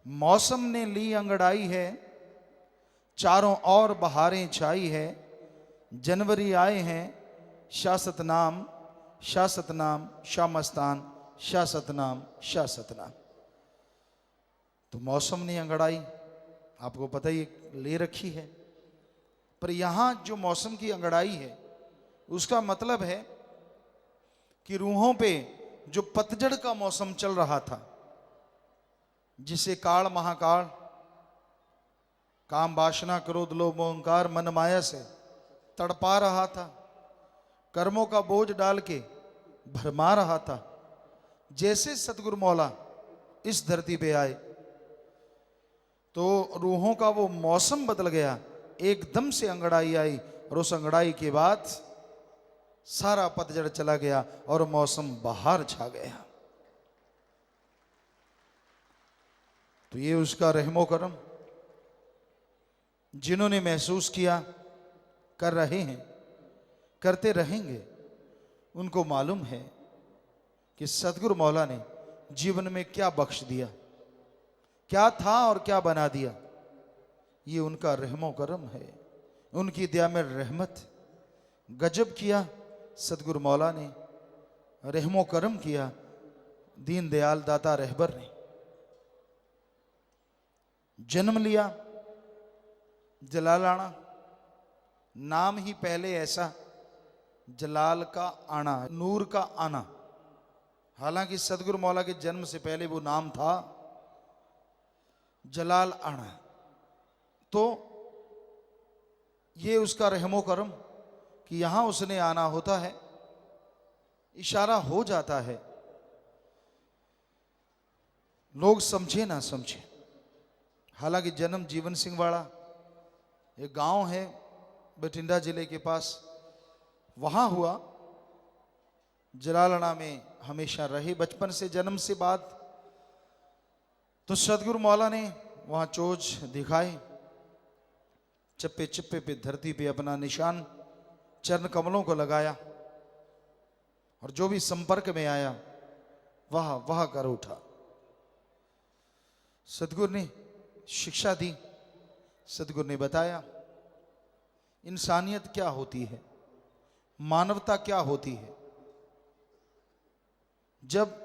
मौसम ने ली अंगड़ाई है, चारों ओर बहारें छाई है। जनवरी आए हैं, शासत नाम शासत नाम, शामस्तान शासत नाम शासत नाम। तो मौसम ने अंगड़ाई आपको पता ही ले रखी है, पर यहां जो मौसम की अंगड़ाई है उसका मतलब है कि रूहों पे जो पतझड़ का मौसम चल रहा था, जिसे काल महाकाल काम वासना क्रोध लोभ ओंकार मन माया से तड़पा रहा था, कर्मों का बोझ डाल के भरमा रहा था, जैसे सतगुरु मौला इस धरती पे आए तो रूहों का वो मौसम बदल गया। एकदम से अंगड़ाई आई और उस अंगड़ाई के बाद सारा पतझड़ चला गया और मौसम बाहर छा गया। तो ये उसका रहमो करम, जिन्होंने महसूस किया, कर रहे हैं, करते रहेंगे, उनको मालूम है कि सतगुरु मौला ने जीवन में क्या बख्श दिया, क्या था और क्या बना दिया। ये उनका रहमो करम है, उनकी दया में रहमत। गजब किया सतगुरु मौला ने, रहमो करम किया दीन दयाल दाता रहबर ने। जन्म लिया जलालाना, नाम ही पहले ऐसा, जलाल का आना, नूर का आना। हालांकि सतगुरु मौला के जन्म से पहले वो नाम था जलाल आना। तो ये उसका रहमो करम कि यहां उसने आना होता है, इशारा हो जाता है, लोग समझे ना समझे। हालांकि जन्म जीवन सिंह वाला एक गांव है बठिंडा जिले के पास, वहां हुआ। जलालना में हमेशा रहे बचपन से, जन्म से बाद। तो सतगुरु मौला ने वहां चोच दिखाई, चप्पे चप्पे पे धरती पे अपना निशान चरण कमलों को लगाया और जो भी संपर्क में आया वह वह कर उठा। सतगुरु ने शिक्षा दी, सतगुरु ने बताया इंसानियत क्या होती है, मानवता क्या होती है। जब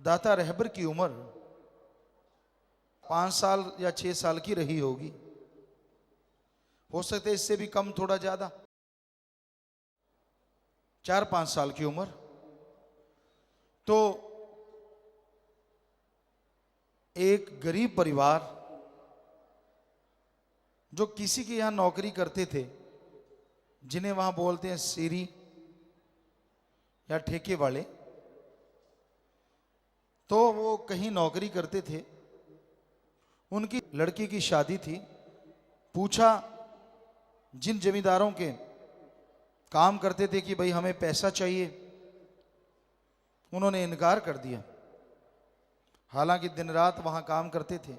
दाता रहबर की उम्र 5 साल या 6 साल की रही होगी, हो सकता है इससे भी कम थोड़ा ज्यादा, 4-5 साल की उम्र, तो एक गरीब परिवार जो किसी के यहां नौकरी करते थे, जिन्हें वहां बोलते हैं सीरी या ठेके वाले, तो वो कहीं नौकरी करते थे। उनकी लड़की की शादी थी। पूछा जिन जमींदारों के काम करते थे कि भाई हमें पैसा चाहिए, उन्होंने इनकार कर दिया। हालांकि दिन रात वहां काम करते थे।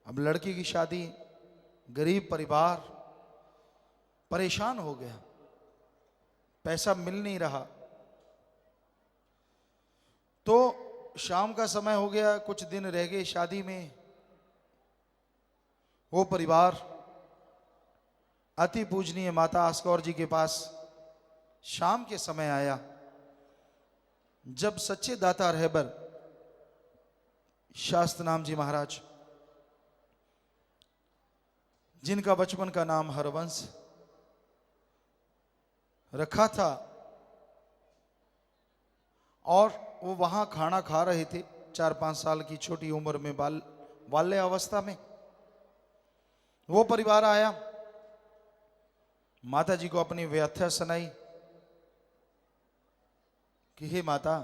अब लड़की की शादी, गरीब परिवार परेशान हो गया, पैसा मिल नहीं रहा। तो शाम का समय हो गया, कुछ दिन रह गए शादी में। वो परिवार अति पूजनीय माता आस्कौर जी के पास शाम के समय आया, जब सच्चे दाता रहबर शास्त्रनाम जी महाराज, जिनका बचपन का नाम हरवंश रखा था, और वो वहां खाना खा रहे थे 4-5 साल की छोटी उम्र में, बाल्य अवस्था में। वो परिवार आया, माता जी को अपनी व्यथा सुनाई कि हे माता,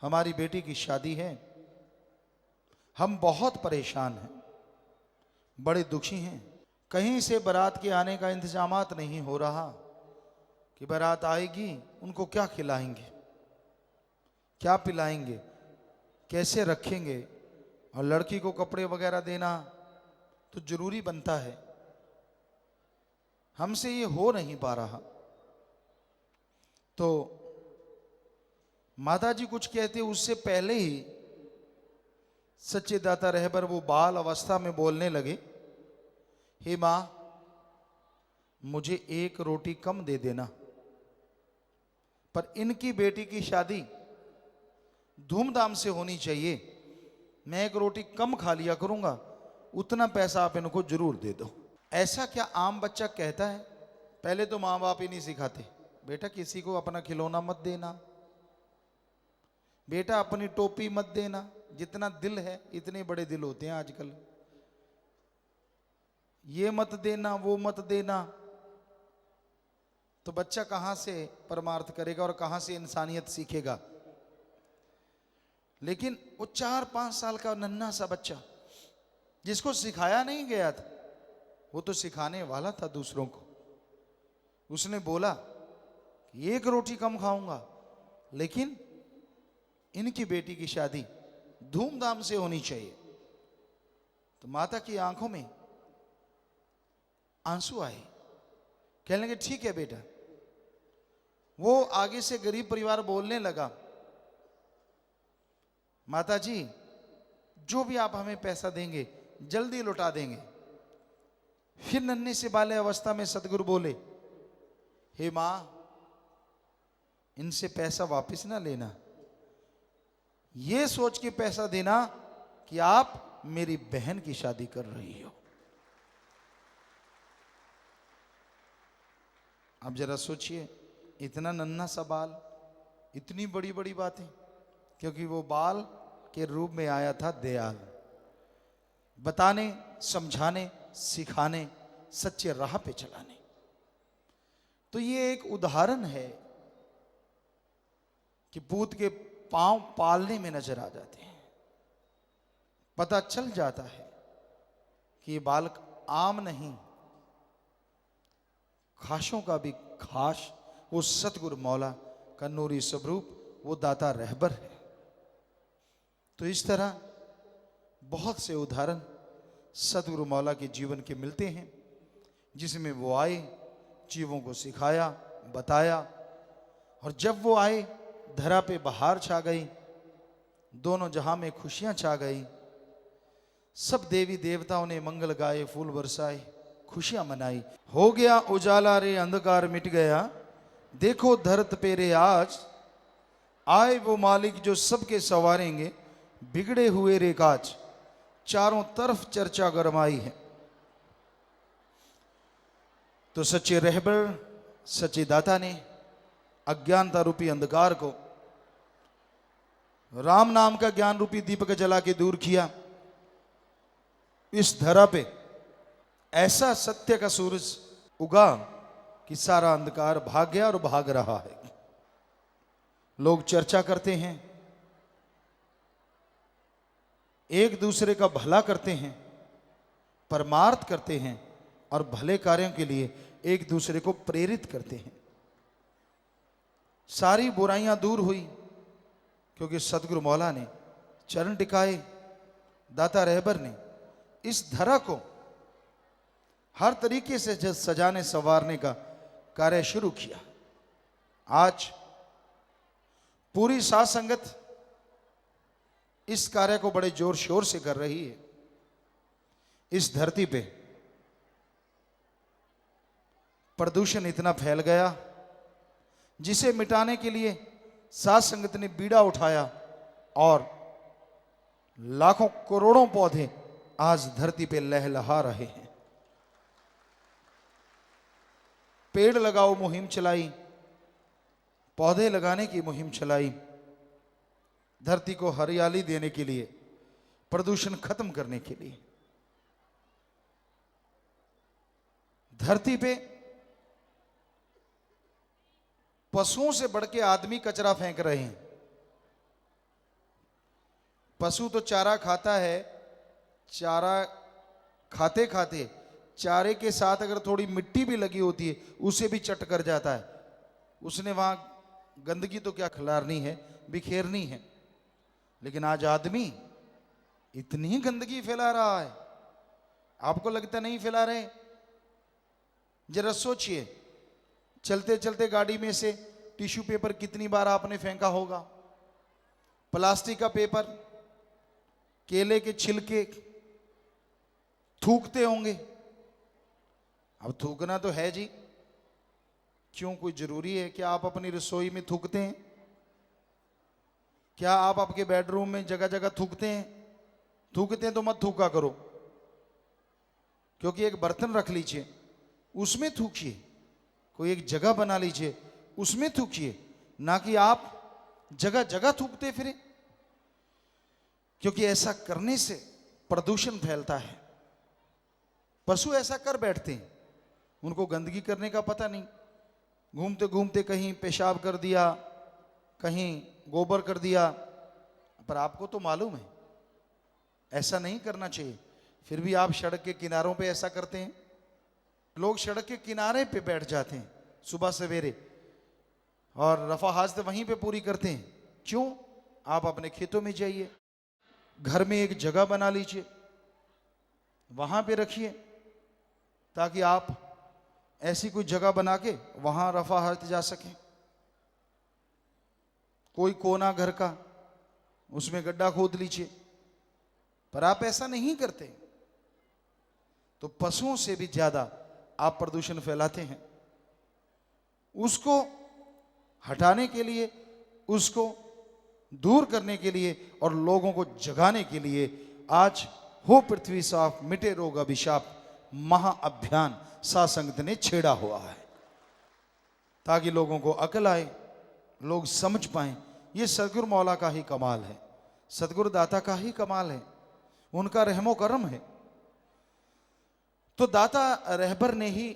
हमारी बेटी की शादी है, हम बहुत परेशान हैं, बड़े दुखी हैं। कहीं से बारात के आने का इंतजामात नहीं हो रहा कि बारात आएगी, उनको क्या खिलाएंगे, क्या पिलाएंगे, कैसे रखेंगे, और लड़की को कपड़े वगैरह देना तो जरूरी बनता है, हमसे ये हो नहीं पा रहा। तो माता जी कुछ कहते उससे पहले ही सच्चे दाता रहबर वो बाल अवस्था में बोलने लगे, हे मां, मुझे एक रोटी कम दे देना, पर इनकी बेटी की शादी धूमधाम से होनी चाहिए। मैं एक रोटी कम खा लिया करूंगा, उतना पैसा आप इनको जरूर दे दो। ऐसा क्या आम बच्चा कहता है? पहले तो माँ बाप ही नहीं सिखाते, बेटा किसी को अपना खिलौना मत देना, बेटा अपनी टोपी मत देना। जितना दिल है इतने बड़े दिल होते हैं आजकल, ये मत देना वो मत देना। तो बच्चा कहां से परमार्थ करेगा और कहां से इंसानियत सीखेगा? लेकिन वो 4-5 साल का नन्हा सा बच्चा जिसको सिखाया नहीं गया था, वो तो सिखाने वाला था दूसरों को। उसने बोला कि एक रोटी कम खाऊंगा, लेकिन इनकी बेटी की शादी धूमधाम से होनी चाहिए। तो माता की आंखों में आंसू आए, कहने लगे ठीक है बेटा। वो आगे से गरीब परिवार बोलने लगा, माता जी जो भी आप हमें पैसा देंगे जल्दी लौटा देंगे। फिर नन्हे से बाले अवस्था में सदगुरु बोले, हे मां, इनसे पैसा वापस ना लेना, ये सोच के पैसा देना कि आप मेरी बहन की शादी कर रही हो। आप जरा सोचिए, इतना नन्हा सा बाल, इतनी बड़ी बड़ी बातें, क्योंकि वो बाल के रूप में आया था दयाल, बताने, समझाने, सिखाने, सच्चे राह पे चलाने। तो ये एक उदाहरण है कि पूत के पांव पालने में नजर आ जाते हैं। पता चल जाता है कि ये बालक आम नहीं, खासों का भी खास, वो सतगुरु मौला का नूरी स्वरूप, वो दाता रहबर है। तो इस तरह बहुत से उदाहरण सतगुरु मौला के जीवन के मिलते हैं, जिसमें वो आए, जीवों को सिखाया, बताया, और जब वो आए धरा पे बहार छा गई, दोनों जहां में खुशियां छा गई। सब देवी देवताओं ने मंगल गाए, फूल बरसाए, खुशियां मनाई। हो गया उजाला रे अंधकार मिट गया, देखो धरत पे रे आज, आए वो मालिक जो सबके संवारेंगे, बिगड़े हुए रे काज। चारों तरफ चर्चा गरमाई है। तो सच्चे रहबर, सच्चे दाता ने अज्ञानता रूपी अंधकार को राम नाम का ज्ञान रूपी दीपक जला के दूर किया। इस धरा पे ऐसा सत्य का सूरज उगा कि सारा अंधकार भाग गया और भाग रहा है। लोग चर्चा करते हैं, एक दूसरे का भला करते हैं, परमार्थ करते हैं, और भले कार्यों के लिए एक दूसरे को प्रेरित करते हैं। सारी बुराइयां दूर हुई क्योंकि सतगुरु मौला ने चरण टिकाए, दाता रहबर ने इस धरा को हर तरीके से सजाने संवारने का कार्य शुरू किया। आज पूरी साध संगत इस कार्य को बड़े जोर शोर से कर रही है। इस धरती पे प्रदूषण इतना फैल गया, जिसे मिटाने के लिए साध संगत ने बीड़ा उठाया, और लाखों करोड़ों पौधे आज धरती पे लहलहा रहे हैं। पेड़ लगाओ मुहिम चलाई, पौधे लगाने की मुहिम चलाई, धरती को हरियाली देने के लिए, प्रदूषण खत्म करने के लिए। धरती पे पशुओं से बढ़ के आदमी कचरा फेंक रहे हैं। पशु तो चारा खाता है, चारा खाते खाते चारे के साथ अगर थोड़ी मिट्टी भी लगी होती है उसे भी चट कर जाता है। उसने वहां गंदगी तो क्या खिलारनी है, बिखेरनी है। लेकिन आज आदमी इतनी गंदगी फैला रहा है, आपको लगता नहीं फैला रहे? जरा सोचिए, चलते चलते गाड़ी में से टिश्यू पेपर कितनी बार आपने फेंका होगा, प्लास्टिक का पेपर केले के छिलके थूकते होंगे। अब थूकना तो है जी, क्यों कोई जरूरी है कि आप अपनी रसोई में थूकते हैं? क्या आप आपके बेडरूम में जगह जगह थूकते हैं? थूकते हैं तो मत थूका करो, क्योंकि एक बर्तन रख लीजिए, उसमें थूकिए। कोई एक जगह बना लीजिए, उसमें थूकिए, ना कि आप जगह जगह थूकते फिरे, क्योंकि ऐसा करने से प्रदूषण फैलता है। पशु ऐसा कर बैठते हैं, उनको गंदगी करने का पता नहीं, घूमते घूमते कहीं पेशाब कर दिया, कहीं गोबर कर दिया, पर आपको तो मालूम है ऐसा नहीं करना चाहिए, फिर भी आप सड़क के किनारों पे ऐसा करते हैं। लोग सड़क के किनारे पे बैठ जाते हैं सुबह सवेरे और रफा हाजत वहीं पे पूरी करते हैं। क्यों? आप अपने खेतों में जाइए, घर में एक जगह बना लीजिए, वहां पे रखिए, ताकि आप ऐसी कोई जगह बना के वहां रफा हाजत जा सकें। कोई कोना घर का, उसमें गड्ढा खोद लीजिए, पर आप ऐसा नहीं करते, तो पशुओं से भी ज्यादा आप प्रदूषण फैलाते हैं। उसको हटाने के लिए, उसको दूर करने के लिए और लोगों को जगाने के लिए आज हो पृथ्वी साफ मिटे रोग अभिशाप महाअभियान साध संगत ने छेड़ा हुआ है, ताकि लोगों को अकल आए, लोग समझ पाएं। ये सदगुरु मौला का ही कमाल है, सदगुरु दाता का ही कमाल है, उनका रहमो करम है। तो दाता रहबर ने ही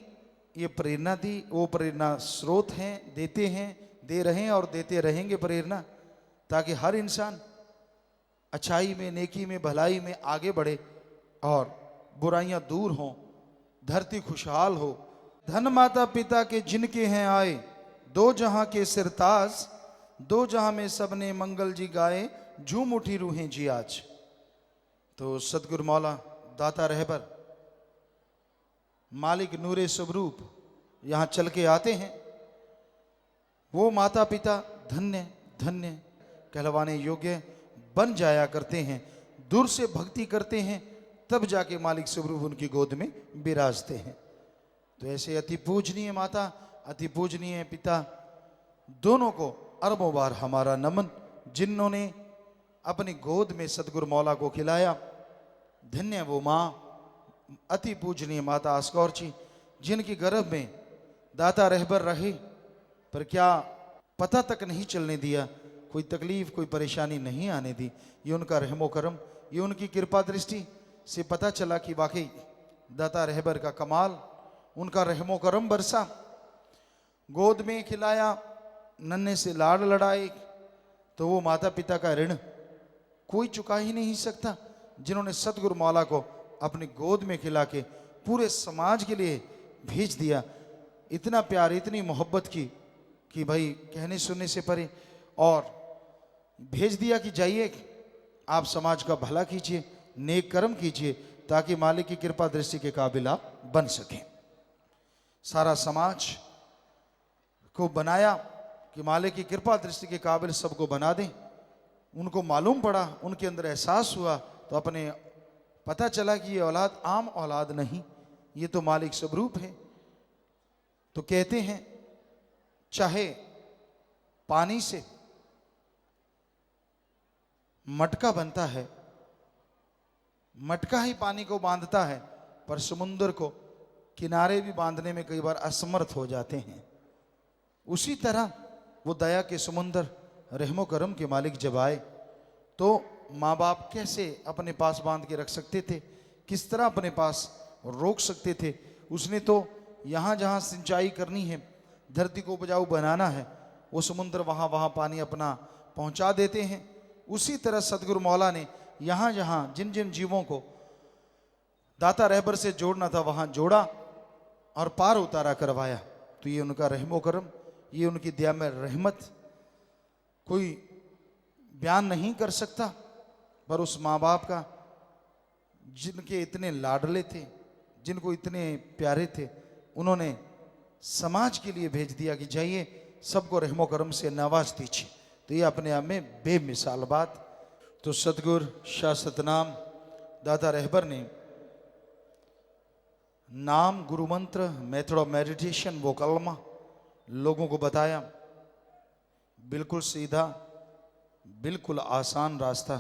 ये प्रेरणा दी, वो प्रेरणा स्रोत हैं, देते हैं, दे रहे हैं और देते रहेंगे प्रेरणा, ताकि हर इंसान अच्छाई में, नेकी में, भलाई में आगे बढ़े और बुराइयां दूर हों, धरती खुशहाल हो। धन माता पिता के जिनके हैं आए, दो जहां के सिरताज, दो जहां में सबने मंगल जी गाए, झूम उठी रूहें जी आज। तो सतगुरु मौला दाता रहबर मालिक नूरे स्वरूप यहां चल के आते हैं। वो माता पिता धन्य धन्य कहलवाने योग्य बन जाया करते हैं, दूर से भक्ति करते हैं, तब जाके मालिक स्वरूप उनकी गोद में विराजते हैं। तो ऐसे अति पूजनीय माता, अति पूजनीय पिता, दोनों को अरबों बार हमारा नमन, जिन्होंने अपनी गोद में सतगुरु मौला को खिलाया। धन्य वो माँ, अति पूजनीय माता आस्कौर जी, जिनकी गर्भ में दाता रहबर रहे, पर क्या पता तक नहीं चलने दिया, कोई तकलीफ कोई परेशानी नहीं आने दी। ये उनका रहमो करम, ये उनकी कृपा दृष्टि से पता चला कि वाकई दाता रहबर का कमाल, उनका रहमो करम बरसा। गोद में खिलाया, नन्हे से लाड़ लड़ाए, तो वो माता पिता का ऋण कोई चुका ही नहीं सकता, जिन्होंने सतगुरु मौला को अपनी गोद में खिला के पूरे समाज के लिए भेज दिया। इतना प्यार, इतनी मोहब्बत की कि भाई कहने सुनने से परे, और भेज दिया कि जाइए आप समाज का भला कीजिए, नेक कर्म कीजिए, ताकि मालिक की कृपा दृष्टि के काबिल आप बन सकें। सारा समाज को बनाया कि मालिक की कृपा दृष्टि के काबिल सबको बना दें। उनको मालूम पड़ा, उनके अंदर एहसास हुआ, तो अपने पता चला कि ये औलाद आम औलाद नहीं, ये तो मालिक स्वरूप है। तो कहते हैं चाहे पानी से मटका बनता है, मटका ही पानी को बांधता है, पर समुद्र को किनारे भी बांधने में कई बार असमर्थ हो जाते हैं। उसी तरह वो दया के समुद्र रहमो करम के मालिक जब आए, तो माँ बाप कैसे अपने पास बांध के रख सकते थे, किस तरह अपने पास रोक सकते थे। उसने तो यहाँ जहाँ सिंचाई करनी है, धरती को उपजाऊ बनाना है, वो समुद्र वहाँ वहाँ पानी अपना पहुँचा देते हैं। उसी तरह सतगुरु मौला ने यहाँ जहाँ जिन जिन जीवों को दाता रहबर से जोड़ना था वहाँ जोड़ा और पार उतारा करवाया। तो ये उनका रहमो करम, ये उनकी दया में रहमत कोई बयान नहीं कर सकता। पर उस माँ बाप का, जिनके इतने लाडले थे, जिनको इतने प्यारे थे, उन्होंने समाज के लिए भेज दिया कि जाइए सबको रहमो करम से नवाज दीजिए। तो ये अपने आप में बेमिसाल बात। तो सतगुरु शाह सतनाम दाता रहबर ने नाम, गुरु मंत्र, मेथड ऑफ मेडिटेशन, वो कलमा लोगों को बताया। बिल्कुल सीधा, बिल्कुल आसान रास्ता,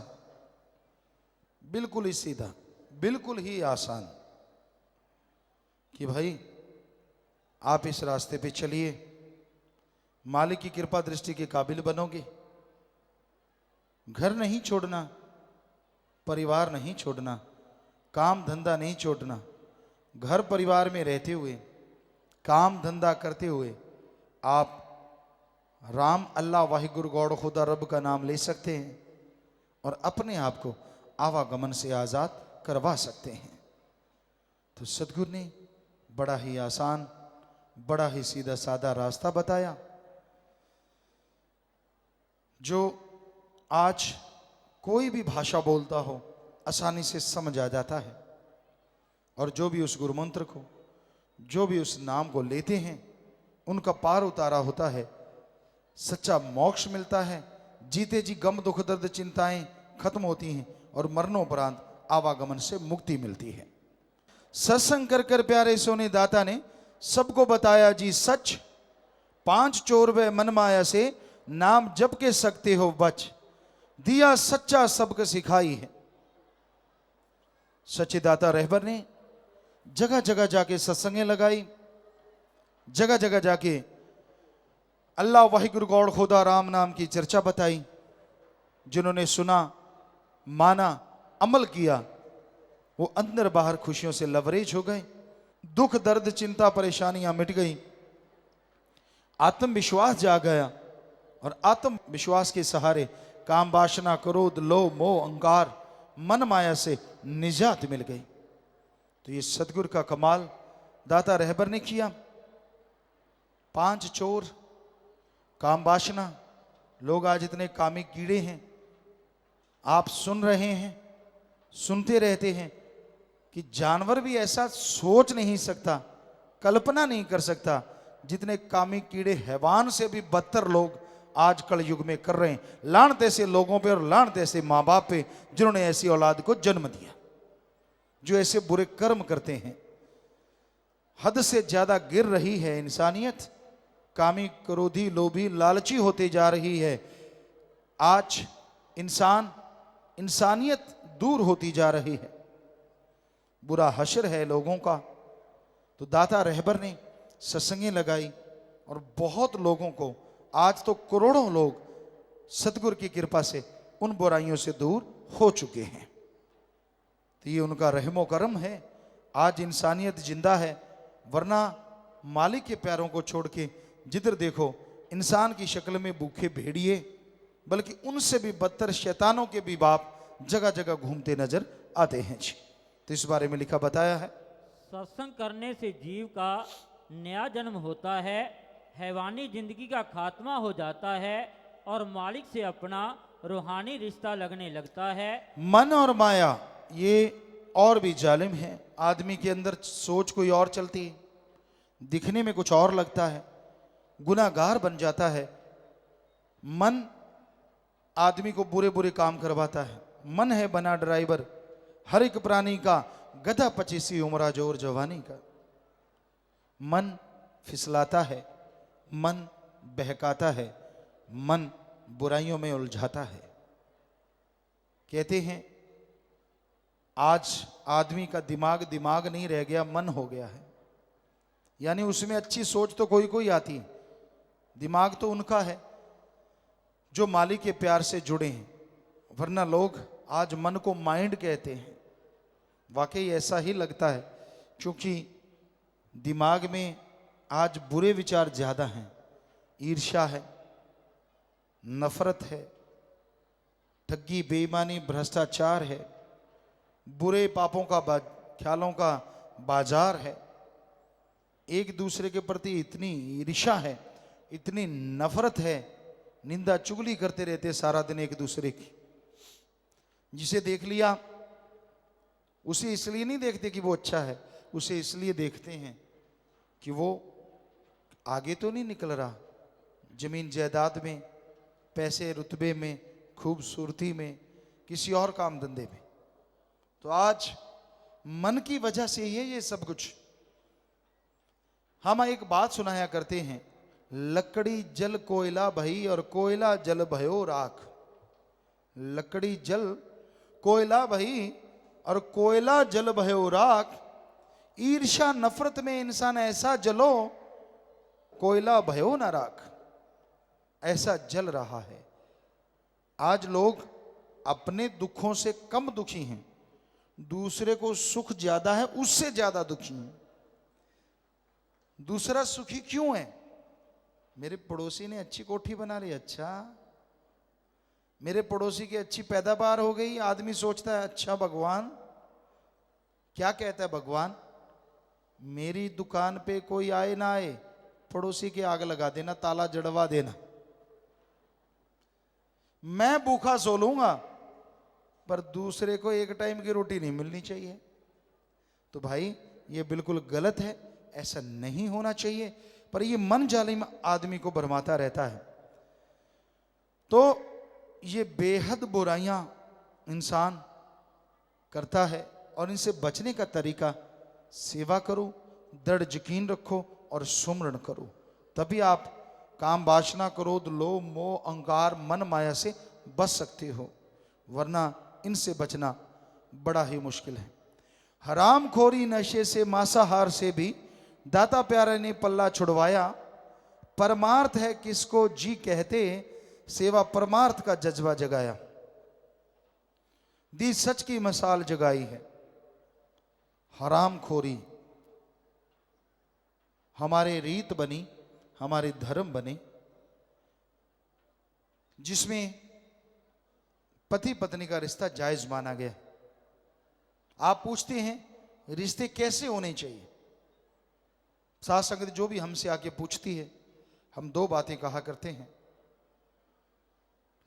बिल्कुल ही सीधा, बिल्कुल ही आसान कि भाई आप इस रास्ते पे चलिए, मालिक की कृपा दृष्टि के काबिल बनोगे। घर नहीं छोड़ना, परिवार नहीं छोड़ना, काम धंधा नहीं छोड़ना। घर परिवार में रहते हुए, काम धंधा करते हुए आप राम, अल्लाह, वाहिगुरु, गॉड, खुदा, रब का नाम ले सकते हैं और अपने आप को आवागमन से आज़ाद करवा सकते हैं। तो सतगुरु ने बड़ा ही आसान, बड़ा ही सीधा साधा रास्ता बताया, जो आज कोई भी भाषा बोलता हो आसानी से समझ आ जाता है। और जो भी उस गुरु मंत्र को, जो भी उस नाम को लेते हैं, उनका पार उतारा होता है, सच्चा मोक्ष मिलता है। जीते जी गम, दुख, दर्द, चिंताएं खत्म होती हैं और मरणोपरांत आवागमन से मुक्ति मिलती है। सत्संग कर कर प्यारे सोने दाता ने सबको बताया जी सच, 5 चोर वे मन माया से नाम जप के सकते हो बच, दिया सच्चा सबक सिखाई है। सच्चे दाता रहबर ने जगह जगह जाके सत्संगें लगाई, जगह जगह जाके अल्लाह, वाहिगुरु, गॉड, खुदा, राम नाम की चर्चा बताई। जिन्होंने सुना, माना, अमल किया, वो अंदर बाहर खुशियों से लवरेज हो गए। दुख, दर्द, चिंता, परेशानियां मिट गई, आत्मविश्वास जा गया और आत्मविश्वास के सहारे काम, वासना, क्रोध, लोभ, मोह, अहंकार, मन माया से निजात मिल गई। तो ये सतगुरु का कमाल दाता रहबर ने किया। 5 चोर, काम, वासना, लोग आज इतने कामी कीड़े हैं। आप सुन रहे हैं, सुनते रहते हैं कि जानवर भी ऐसा सोच नहीं सकता, कल्पना नहीं कर सकता, जितने कामी कीड़े हैवान से भी बदतर लोग आज कल युग में कर रहे हैं। लानत ऐसे लोगों पे और लानत ऐसे माँ बाप पे जिन्होंने ऐसी औलाद को जन्म दिया, जो ऐसे बुरे कर्म करते हैं। हद से ज्यादा गिर रही है इंसानियत, कामी, क्रोधी, लोभी, लालची होते जा रही है। आज इंसानियत दूर होती जा रही है, बुरा हश्र है लोगों का। तो दाता रहबर ने सत्संगें लगाई और बहुत लोगों को, आज तो करोड़ों लोग सतगुरु की कृपा से उन बुराइयों से दूर हो चुके हैं। तो ये उनका रहमो करम है, आज इंसानियत जिंदा है। वरना मालिक के प्यारों को छोड़ के जिधर देखो इंसान की शक्ल में भूखे भेड़िए, बल्कि उनसे भी बदतर शैतानों के भी बाप जगह जगह घूमते नजर आते हैं जी। तो इस बारे में लिखा बताया है, सत्संग करने से जीव का नया जन्म होता है, हैवानी जिंदगी का खात्मा हो जाता है और मालिक से अपना रूहानी रिश्ता लगने लगता है। मन और माया ये और भी जालिम है। आदमी के अंदर सोच कोई और चलती है, दिखने में कुछ और लगता है, गुनाहगार बन जाता है। मन आदमी को बुरे बुरे काम करवाता है। मन है बना ड्राइवर हर एक प्राणी का, गधा 25 उम्रा जोर जवानी का। मन फिसलाता है, मन बहकाता है, मन बुराइयों में उलझाता है। कहते हैं आज आदमी का दिमाग नहीं रह गया, मन हो गया है। यानी उसमें अच्छी सोच तो कोई कोई आती है, दिमाग तो उनका है जो मालिक के प्यार से जुड़े हैं। वरना लोग आज मन को माइंड कहते हैं। वाकई ऐसा ही लगता है, क्योंकि दिमाग में आज बुरे विचार ज्यादा हैं। ईर्ष्या है, नफरत है, ठगी, बेईमानी, भ्रष्टाचार है, बुरे पापों का ख्यालों का बाजार है। एक दूसरे के प्रति इतनी ईर्ष्या है, इतनी नफरत है, निंदा चुगली करते रहते सारा दिन एक दूसरे की। जिसे देख लिया उसे इसलिए नहीं देखते कि वो अच्छा है, उसे इसलिए देखते हैं कि वो आगे तो नहीं निकल रहा, जमीन जायदाद में, पैसे रुतबे में, खूबसूरती में, किसी और काम धंधे में। तो आज मन की वजह से ही है ये सब कुछ। हम एक बात सुनाया करते हैं, लकड़ी जल कोयला भई और कोयला जल भयो राख। लकड़ी जल कोयला भई और कोयला जल भयो राख। ईर्ष्या नफरत में इंसान ऐसा जलो, कोयला भयो ना राख, ऐसा जल रहा है। आज लोग अपने दुखों से कम दुखी हैं, दूसरे को सुख ज्यादा है उससे ज्यादा दुखी हैं। दूसरा सुखी क्यों है? मेरे पड़ोसी ने अच्छी कोठी बना ली, अच्छा मेरे पड़ोसी की अच्छी पैदावार हो गई, आदमी सोचता है अच्छा भगवान, क्या कहता है भगवान, मेरी दुकान पे कोई आए ना आए, पड़ोसी की आग लगा देना, ताला जड़वा देना, मैं भूखा सो लूंगा पर दूसरे को एक टाइम की रोटी नहीं मिलनी चाहिए। तो भाई ये बिल्कुल गलत है, ऐसा नहीं होना चाहिए। पर ये मन जालिम आदमी को भरमाता रहता है। तो ये बेहद बुराइयां इंसान करता है और इनसे बचने का तरीका, सेवा करो, दृढ़ यकीन रखो और सुमरण करो, तभी आप काम वासना क्रोध लोभ मोह अहंकार मन माया से बच सकते हो, वरना इनसे बचना बड़ा ही मुश्किल है। हराम खोरी नशे से मांसाहार से भी दाता प्यारे ने पल्ला छुड़वाया। परमार्थ है किसको जी कहते, सेवा परमार्थ का जज्बा जगाया। दी सच की मिसाल जगाई है। हराम खोरी हमारे रीत बनी, हमारे धर्म बने, जिसमें पति पत्नी का रिश्ता जायज माना गया। आप पूछते हैं रिश्ते कैसे होने चाहिए? साथ संगत जो भी हमसे आके पूछती है, हम दो बातें कहा करते हैं।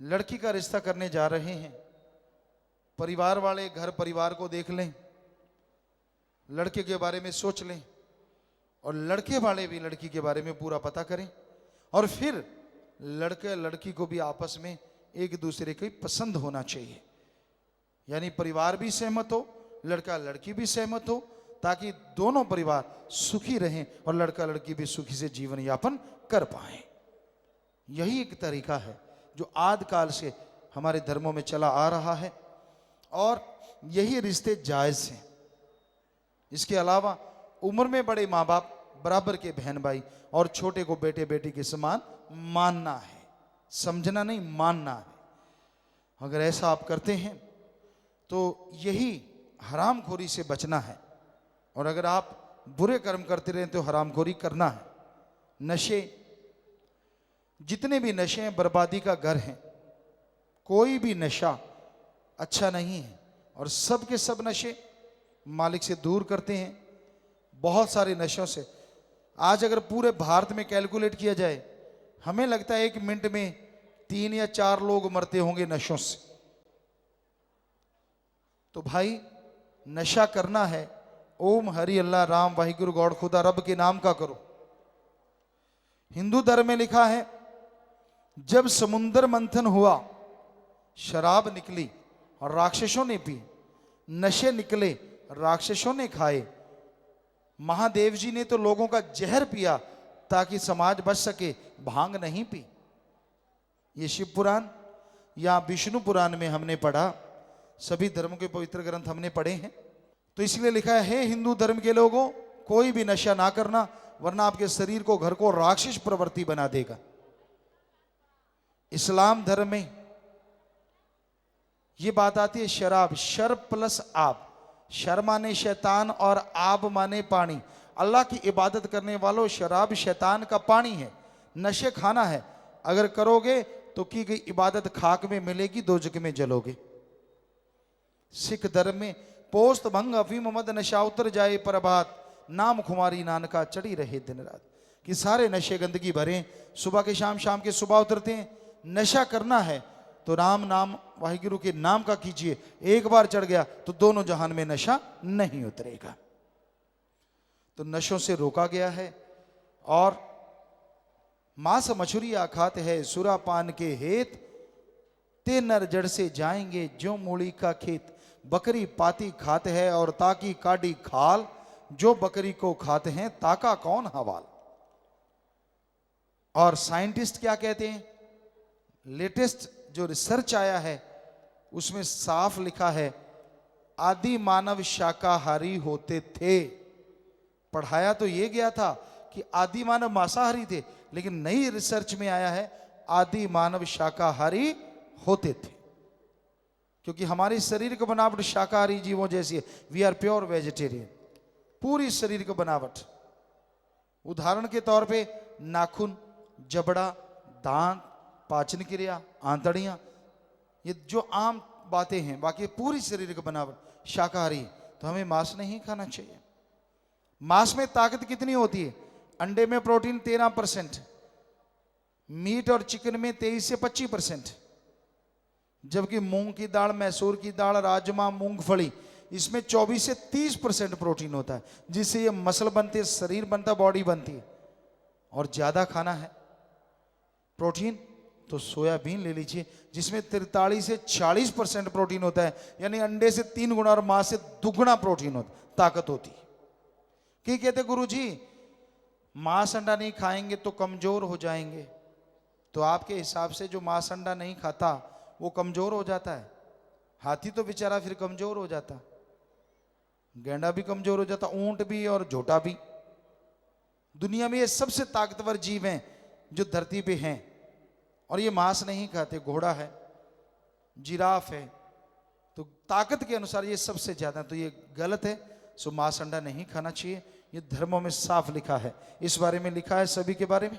लड़की का रिश्ता करने जा रहे हैं, परिवार वाले घर परिवार को देख लें, लड़के के बारे में सोच लें, और लड़के वाले भी लड़की के बारे में पूरा पता करें, और फिर लड़के लड़की को भी आपस में एक दूसरे की पसंद होना चाहिए। यानी परिवार भी सहमत हो, लड़का लड़की भी सहमत हो, ताकि दोनों परिवार सुखी रहें और लड़का लड़की भी सुखी से जीवन यापन कर पाए। यही एक तरीका है जो आदि काल से हमारे धर्मों में चला आ रहा है, और यही रिश्ते जायज हैं। इसके अलावा उम्र में बड़े माँ बाप बराबर के बहन भाई और छोटे को बेटे बेटी के समान मानना है, समझना नहीं मानना है। अगर ऐसा आप करते हैं तो यही हरामखोरी से बचना है। और अगर आप बुरे कर्म करते रहें तो हरामखोरी करना है। नशे, जितने भी नशे हैं बर्बादी का घर हैं। कोई भी नशा अच्छा नहीं है, और सब के सब नशे मालिक से दूर करते हैं। बहुत सारे नशों से आज अगर पूरे भारत में कैलकुलेट किया जाए, हमें लगता है 1 मिनट में 3 या 4 लोग मरते होंगे नशों से। तो भाई नशा करना है, ओम हरि अल्लाह राम वाहिगुरु गौड़ खुदा रब के नाम का करो। हिंदू धर्म में लिखा है, जब समुद्र मंथन हुआ, शराब निकली और राक्षसों ने पी, नशे निकले राक्षसों ने खाए, महादेव जी ने तो लोगों का जहर पिया ताकि समाज बच सके, भांग नहीं पी। ये शिव पुराण या विष्णु पुराण में हमने पढ़ा, सभी धर्मों के पवित्र ग्रंथ हमने पढ़े हैं। तो इसलिए लिखा है, हे हिंदू धर्म के लोगों, कोई भी नशा ना करना, वरना आपके शरीर को घर को राक्षस प्रवृत्ति बना देगा। इस्लाम धर्म में ये बात आती है, शराब, शर प्लस आब, शर माने शैतान और आब माने पानी। अल्लाह की इबादत करने वालों, शराब शैतान का पानी है, नशे खाना है। अगर करोगे तो की गई इबादत खाक में मिलेगी, दोजख में जलोगे। सिख धर्म में पोस्त भंग अफीम मद नशा उतर जाए प्रभात, नाम खुमारी नानका चढ़ी रहे दिन रात। कि सारे नशे गंदगी भरे, सुबह के शाम, शाम के सुबह उतरते हैं। नशा करना है तो राम नाम वाहिगुरु के नाम का कीजिए, एक बार चढ़ गया तो दोनों जहान में नशा नहीं उतरेगा। तो नशों से रोका गया है। और मांस मछुरिया खाते हैं, सुरापान के हेत ते नर जड़ से जाएंगे जो मूली का खेत। बकरी पाती खाते है और ताकी काटी खाल, जो बकरी को खाते हैं ताका कौन हवाल। और साइंटिस्ट क्या कहते हैं, लेटेस्ट जो रिसर्च आया है उसमें साफ लिखा है आदि मानव शाकाहारी होते थे। पढ़ाया तो ये गया था कि आदि मानव मांसाहारी थे, लेकिन नई रिसर्च में आया है आदि मानव शाकाहारी होते थे, क्योंकि हमारी शरीर की बनावट शाकाहारी जीवों जैसी है। वी आर प्योर वेजिटेरियन, पूरी शरीर की बनावट। उदाहरण के तौर पे नाखून, जबड़ा, दांत, पाचन क्रिया, आंतड़ियां, ये जो आम बातें हैं, बाकी पूरी शरीर की बनावट शाकाहारी। तो हमें मांस नहीं खाना चाहिए। मांस में ताकत कितनी होती है? अंडे में प्रोटीन 13%, मीट और चिकन में 23 से 25%, जबकि मूंग की दाल, मैसूर की दाल, राजमा, मूंगफली, इसमें 24 से 30% प्रोटीन होता है, जिससे ये मसल बनते, शरीर बनता, बॉडी बनती है। और ज्यादा खाना है प्रोटीन तो सोयाबीन ले लीजिए, जिसमें 43 से 40% प्रोटीन होता है, यानी अंडे से 3 गुना और मांस से दुगुना प्रोटीन होता, ताकत होती है। कि कहते गुरुजी मांस अंडा नहीं खाएंगे तो कमजोर हो जाएंगे, तो आपके हिसाब से जो मांस अंडा नहीं खाता वो कमजोर हो जाता है? हाथी तो बेचारा फिर कमजोर हो जाता, गैंडा भी कमजोर हो जाता, ऊंट भी और झोटा भी। दुनिया में ये सबसे ताकतवर जीव हैं जो धरती पे हैं, और ये मांस नहीं खाते। घोड़ा है, जिराफ है, तो ताकत के अनुसार ये सबसे ज्यादा, तो ये गलत है। सो मांस अंडा नहीं खाना चाहिए, ये धर्मों में साफ लिखा है। इस बारे में लिखा है सभी के बारे में।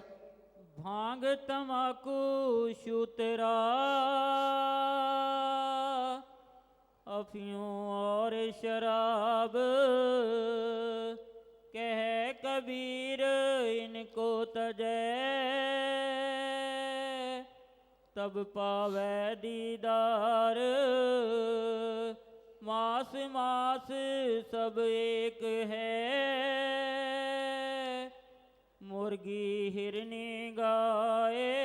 भांग तमाकू शूतरा अफियों और शराब, कह कबीर इनको तजै, तब पावे दीदार। मास मास सब एक है, मुर्गी हिरनी गाए,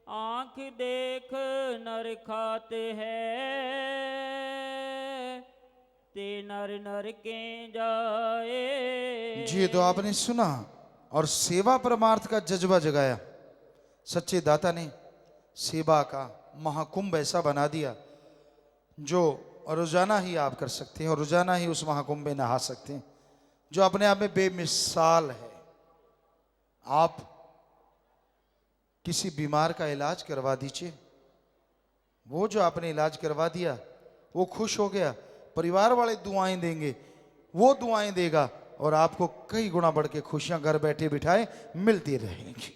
आंख देख नर खाते हैं, ते नर नर के जाए। जी, तो आपने सुना और सेवा परमार्थ का जज्बा जगाया। सच्चे दाता ने सेवा का महाकुंभ ऐसा बना दिया जो रोजाना ही आप कर सकते हैं, और रोजाना ही उस महाकुंभ में नहा सकते हैं, जो अपने आप में बेमिसाल है। आप किसी बीमार का इलाज करवा दीजिए, वो जो आपने इलाज करवा दिया वो खुश हो गया, परिवार वाले दुआएं देंगे, वो दुआएं देगा, और आपको कई गुना बढ़ के खुशियां घर बैठे बिठाए मिलती रहेंगी।